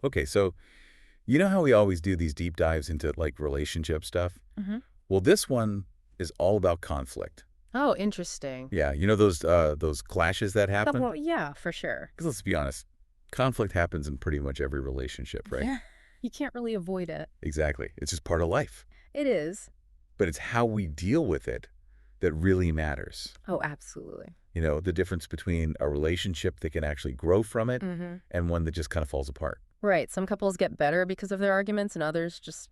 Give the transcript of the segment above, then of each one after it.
Okay, so you know how we always do these deep dives into like relationship stuff? Hmm. Well, this one is all about conflict. Oh, interesting. Yeah, you know those clashes that happen? Well, yeah, for sure. Because let's be honest, conflict happens in pretty much every relationship, right? Yeah, you can't really avoid it. Exactly. It's just part of life. It is. But it's how we deal with it that really matters. Oh, absolutely. You know, the difference between a relationship that can actually grow from it Hmm. and one that just kind of falls apart. Right. Some couples get better because of their arguments, and others just,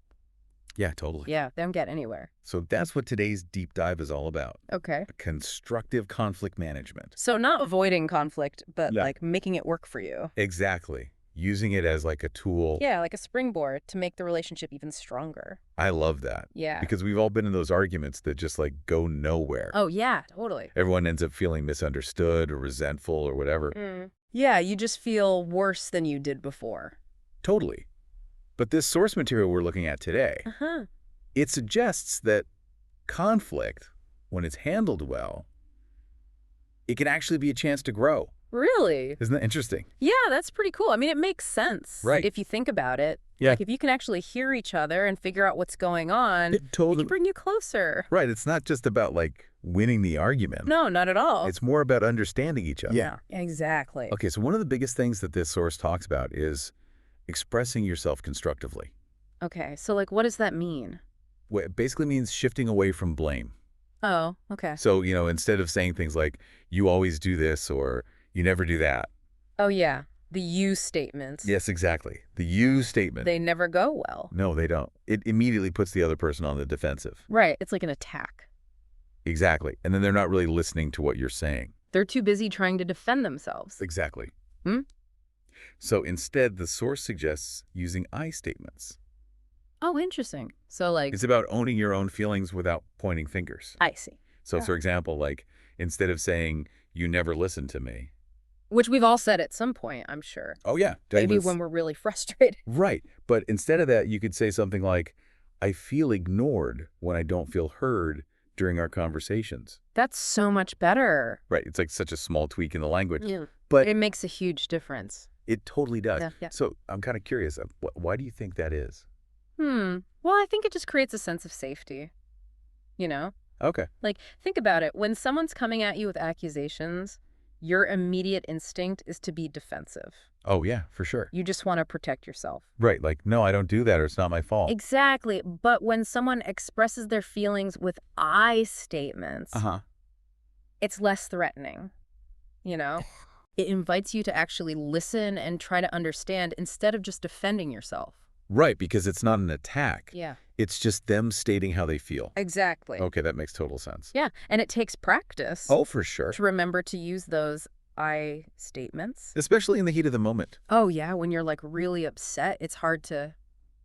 Yeah, totally. yeah, they don't get anywhere. So that's what today's deep dive is all about. Okay. Constructive conflict management. So not avoiding conflict, but Yeah. like making it work for you. Exactly. Using it as like a tool. Yeah, like a springboard to make the relationship even stronger. I love that. Yeah. Because we've all been in those arguments that just like go nowhere. Oh, yeah, totally. Everyone ends up feeling misunderstood or resentful or whatever. Yeah, you just feel worse than you did before. Totally. But this source material we're looking at today, Uh-huh. it suggests that conflict, when it's handled well, it can actually be a chance to grow. Really? Isn't that interesting? Yeah, that's pretty cool. I mean, it makes sense. Right. If you think about it. Yeah. Like, if you can actually hear each other and figure out what's going on, It it totally. can bring you closer. Right. It's not just about like winning the argument. No, not at all. It's more about understanding each other. Yeah, exactly. Okay, so one of the biggest things that this source talks about is expressing yourself constructively. Okay, so like, what does that mean? What it basically means shifting away from blame. Oh, okay. So, you know, instead of saying things like, you always do this or you never do that. Oh, yeah. The you statements. Yes, exactly. The you statement. They never go well. No, they don't. It immediately puts the other person on the defensive. Right. It's like an attack. Exactly. And then they're not really listening to what you're saying. They're too busy trying to defend themselves. Exactly. Hmm? So instead, the source suggests using I statements. Oh, interesting. So like, It's about owning your own feelings without pointing fingers. I see. So, Yeah. for example, like instead of saying, you never listen to me. Which we've all said at some point, I'm sure. Oh, yeah. Maybe when we're really frustrated. Right. But instead of that, you could say something like, I feel ignored when I don't feel heard during our conversations. That's so much better. Right. It's like such a small tweak in the language. Yeah. But It makes a huge difference. it totally does. Yeah. So I'm kind of curious, why do you think that is? Well, I think it just creates a sense of safety. You know? Okay. Like, think about it. When someone's coming at you with accusations, your immediate instinct is to be defensive. Oh, yeah, for sure. You just want to protect yourself. Right. Like, no, I don't do that or it's not my fault. Exactly. But when someone expresses their feelings with I statements, Uh-huh. it's less threatening. You know? It invites you to actually listen and try to understand instead of just defending yourself. Right, because it's not an attack. Yeah. It's just them stating how they feel. Exactly. Okay, that makes total sense. Yeah. And it takes practice Oh, for sure. to remember to use those I statements. Especially in the heat of the moment. Oh, yeah. When you're like really upset, it's hard to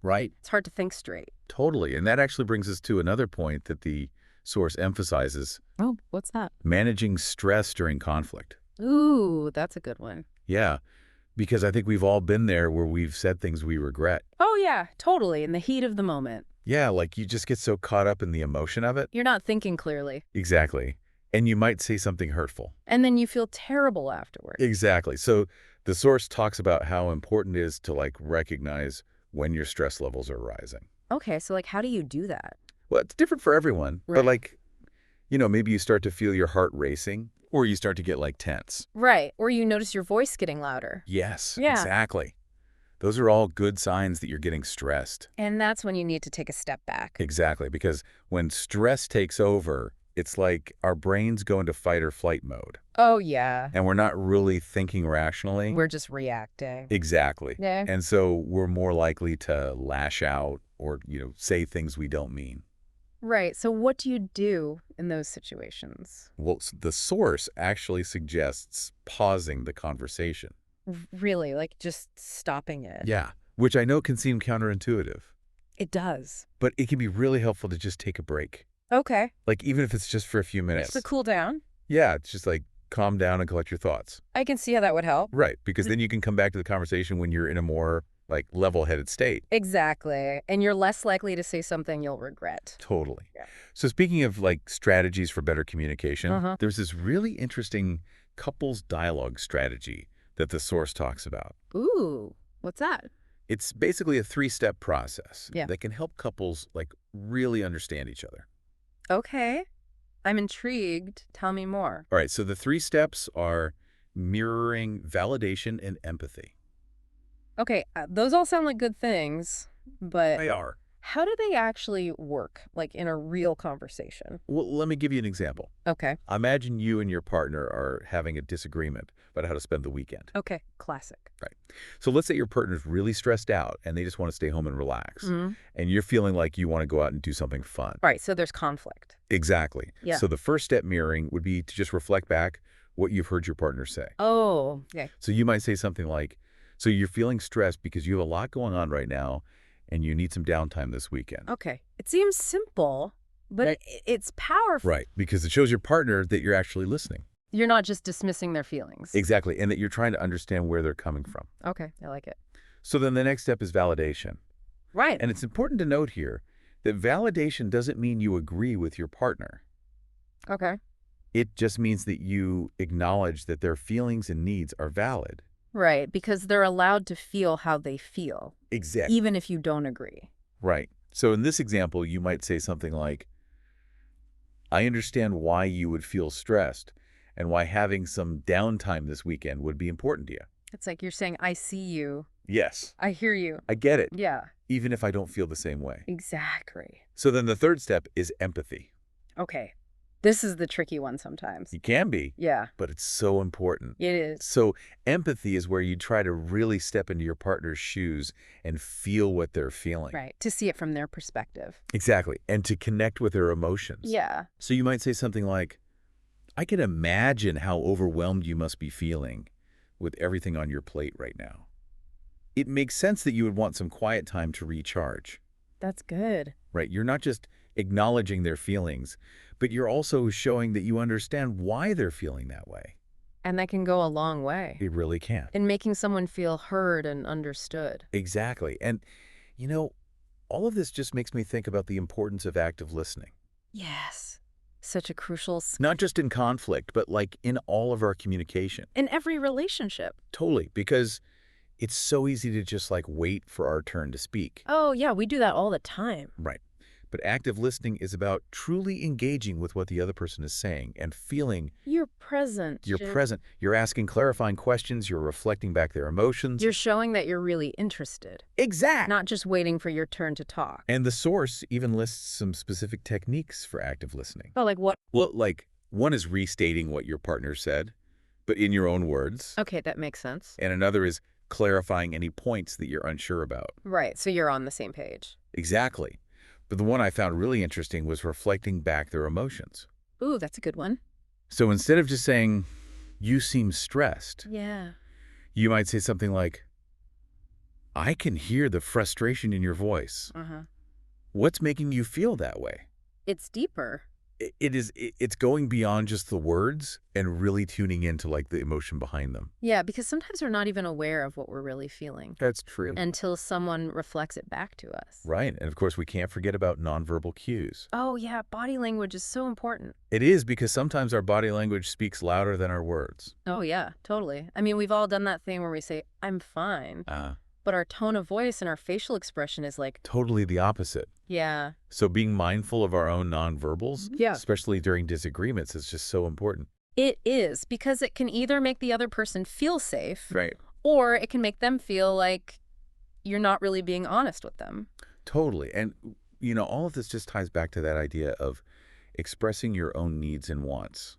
Right. think straight. Totally. And that actually brings us to another point that the source emphasizes, Oh, what's that? managing stress during conflict. Ooh, that's a good one. Yeah, because I think we've all been there where we've said things we regret. Oh, yeah, totally. In the heat of the moment. Yeah, like you just get so caught up in the emotion of it. You're not thinking clearly. Exactly. And you might say something hurtful. And then you feel terrible afterward. Exactly. So the source talks about how important it is to like recognize when your stress levels are rising. Okay, so like, how do you do that? Well, it's different for everyone, Right. but like, you know, maybe you start to feel your heart racing or you start to get like tense. Right. Or you notice your voice getting louder. Yes, Yeah. exactly. Those are all good signs that you're getting stressed. And that's when you need to take a step back. Exactly, because when stress takes over, it's like our brains go into fight or flight mode, Oh, yeah. and we're not really thinking rationally. We're just reacting. Exactly. Yeah. And so we're more likely to lash out or, you know, say things we don't mean. Right. So what do you do in those situations? Well, the source actually suggests pausing the conversation. Really, like just stopping it. Yeah. Which I know can seem counterintuitive, It does. but it can be really helpful to just take a break. Okay. Like, even if it's just for a few minutes. Just to cool down. Yeah, it's just like calm down and collect your thoughts. I can see how that would help. Right, because then you can come back to the conversation when you're in a more like level-headed state. Exactly. And you're less likely to say something you'll regret. Totally. Yeah. So speaking of like strategies for better communication, Uh-huh. there's this really interesting couples dialogue strategy that the source talks about. Ooh, what's that? It's basically a three-step process Yeah. that can help couples like really understand each other. Okay. I'm intrigued. Tell me more. All right, so the three steps are mirroring, validation, and empathy. Okay, those all sound like good things, but They are. how do they actually work, like in a real conversation? Well, let me give you an example. Okay. Imagine you and your partner are having a disagreement about how to spend the weekend. Okay, classic. Right. So let's say your partner's really stressed out and they just want to stay home and relax. Mm. And you're feeling like you want to go out and do something fun. All right, so there's conflict. Exactly. Yeah. So the first step mirroring would be to just reflect back what you've heard your partner say. Oh, okay. So you might say something like, so you're feeling stressed because you have a lot going on right now and you need some downtime this weekend. Okay. It seems simple, but Right. it's powerful. Right. Because it shows your partner that you're actually listening. You're not just dismissing their feelings. Exactly. And that you're trying to understand where they're coming from. Okay, I like it. So then the next step is validation. Right. And it's important to note here that validation doesn't mean you agree with your partner. Okay. It just means that you acknowledge that their feelings and needs are valid. Right, because they're allowed to feel how they feel, Exactly. even if you don't agree. Right. So in this example, you might say something like, I understand why you would feel stressed and why having some downtime this weekend would be important to you. It's like you're saying, I see you. Yes, I hear you. I get it, Yeah, even if I don't feel the same way. exactly. So then the third step is empathy. Okay. This is the tricky one sometimes. You can be, Yeah, but it's so important. it is. So empathy is where you try to really step into your partner's shoes and feel what they're feeling. Right, to see it from their perspective. Exactly. And to connect with their emotions. Yeah. So you might say something like, I can imagine how overwhelmed you must be feeling with everything on your plate right now. It makes sense that you would want some quiet time to recharge, That's good. right? You're not just acknowledging their feelings, but you're also showing that you understand why they're feeling that way. And that can go a long way It really can. in making someone feel heard and understood. Exactly. And, you know, all of this just makes me think about the importance of active listening. Yes. Such a crucial Not just in conflict, but like in all of our communication. in every relationship. Totally. Because it's so easy to just like wait for our turn to speak. Oh, yeah, we do that all the time. Right. But active listening is about truly engaging with what the other person is saying and feeling You're present. you're present. You're asking clarifying questions. You're reflecting back their emotions. You're showing that you're really interested, exact. not just waiting for your turn to talk. And the source even lists some specific techniques for active listening. Oh, like what? Well, like one is restating what your partner said, but in your own words. Okay, that makes sense. And another is clarifying any points that you're unsure about. Right, so you're on the same page. Exactly. But the one I found really interesting was reflecting back their emotions. Ooh, that's a good one. So instead of just saying, you seem stressed, Yeah. you might say something like, I can hear the frustration in your voice. Uh-huh. What's making you feel that way? It's deeper. It's going beyond just the words and really tuning into like the emotion behind them. Yeah, because sometimes we're not even aware of what we're really feeling That's true. until someone reflects it back to us. Right. And of course, we can't forget about nonverbal cues. Oh, yeah, body language is so important. It is because sometimes our body language speaks louder than our words. Oh, yeah, totally. I mean, we've all done that thing where we say, I'm fine, but our tone of voice and our facial expression is like, Totally the opposite. yeah. So being mindful of our own nonverbals, Yeah. especially during disagreements, is just so important. It is, because it can either make the other person feel safe, Right. or it can make them feel like you're not really being honest with them. Totally. And, you know, all of this just ties back to that idea of expressing your own needs and wants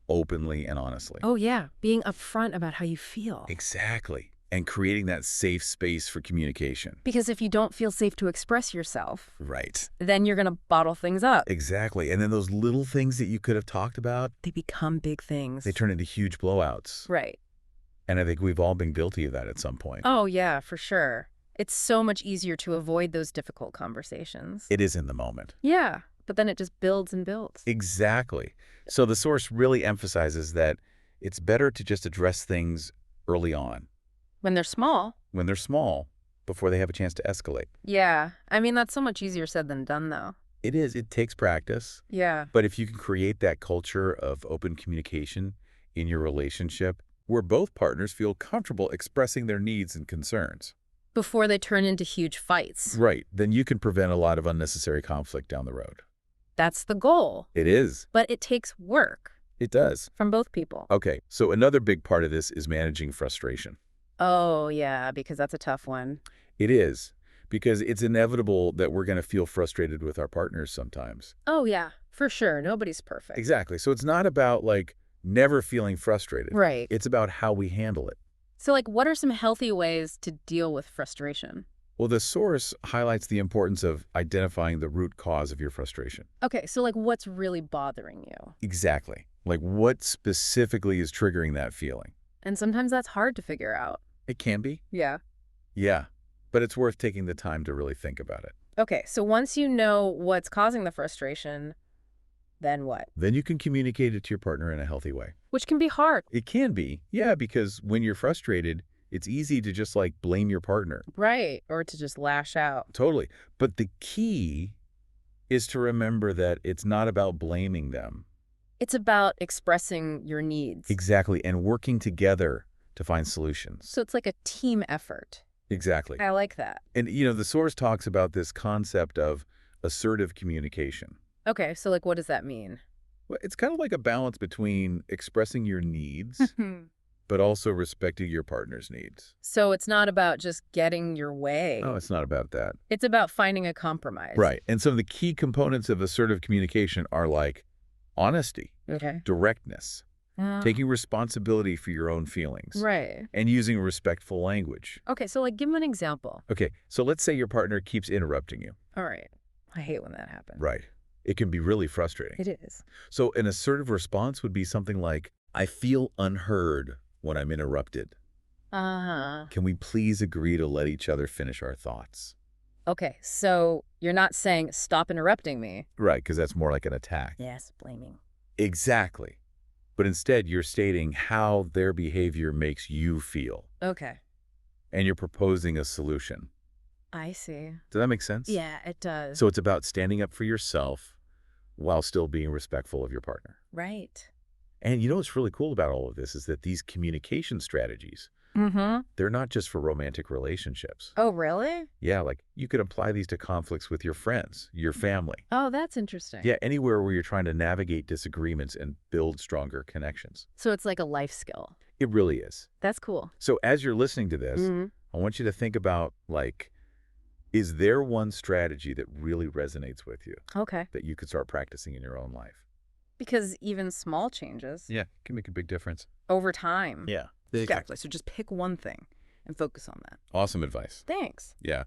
openly and honestly. Oh, yeah, being upfront about how you feel. Exactly. And creating that safe space for communication. Because if you don't feel safe to express yourself, Right. then you're going to bottle things up. Exactly. And then those little things that you could have talked about, They become big things. they turn into huge blowouts. Right. And I think we've all been guilty of that at some point. Oh, yeah, for sure. It's so much easier to avoid those difficult conversations. It is in the moment. Yeah, but then it just builds and builds. Exactly. So the source really emphasizes that it's better to just address things early on, When they're small. when they're small, before they have a chance to escalate. Yeah. I mean, that's so much easier said than done, though. It is. It takes practice. Yeah. But if you can create that culture of open communication in your relationship where both partners feel comfortable expressing their needs and concerns. before they turn into huge fights. Right. Then you can prevent a lot of unnecessary conflict down the road. That's the goal. It is. But it takes work It does. from both people. Okay, so another big part of this is managing frustration. Oh, yeah, because that's a tough one. It is, because it's inevitable that we're going to feel frustrated with our partners sometimes. Oh, yeah, for sure. Nobody's perfect. Exactly. So it's not about, like, never feeling frustrated. Right. It's about how we handle it. So, like, what are some healthy ways to deal with frustration? Well, the source highlights the importance of identifying the root cause of your frustration. Okay, so, like, what's really bothering you? Exactly. Like, what specifically is triggering that feeling? And sometimes that's hard to figure out. It can be. Yeah. Yeah. But it's worth taking the time to really think about it. Okay, so once you know what's causing the frustration, then what? Then you can communicate it to your partner in a healthy way. Which can be hard. It can be. Yeah, because when you're frustrated, it's easy to just, like, blame your partner. Right, or to just lash out. Totally. But the key is to remember that it's not about blaming them. It's about expressing your needs. Exactly. And working together to find solutions. So it's like a team effort. Exactly. I like that. And, the source talks about this concept of assertive communication. Okay, so like what does that mean? Well, it's kind of like a balance between expressing your needs, but also respecting your partner's needs. So it's not about just getting your way. Oh, it's not about that. It's about finding a compromise. Right. And some of the key components of assertive communication are like honesty, Okay. directness, taking responsibility for your own feelings, Right. and using respectful language. Okay, so like give me an example. Okay, so let's say your partner keeps interrupting you. All right. I hate when that happens. Right. It can be really frustrating. It is. So an assertive response would be something like, I feel unheard when I'm interrupted. Uh-huh. Can we please agree to let each other finish our thoughts? Okay, so you're not saying stop interrupting me. Right, because that's more like an attack. Yes, blaming. Exactly. But instead, you're stating how their behavior makes you feel, Okay. and you're proposing a solution. I see. Does that make sense? Yeah, it does. So it's about standing up for yourself while still being respectful of your partner. Right. And what's really cool about all of this is that these communication strategies, Mm-hmm. they're not just for romantic relationships. Oh, really? Yeah, like you could apply these to conflicts with your friends, your family. Oh, that's interesting. Yeah, anywhere where you're trying to navigate disagreements and build stronger connections. So it's like a life skill. It really is. That's cool. So as you're listening to this, I want you to think about, like, is there one strategy that really resonates with you Okay. that you could start practicing in your own life? Because even small changes Yeah, can make a big difference. over time. Yeah. Exactly. So just pick one thing and focus on that. Awesome advice. Thanks. Yeah.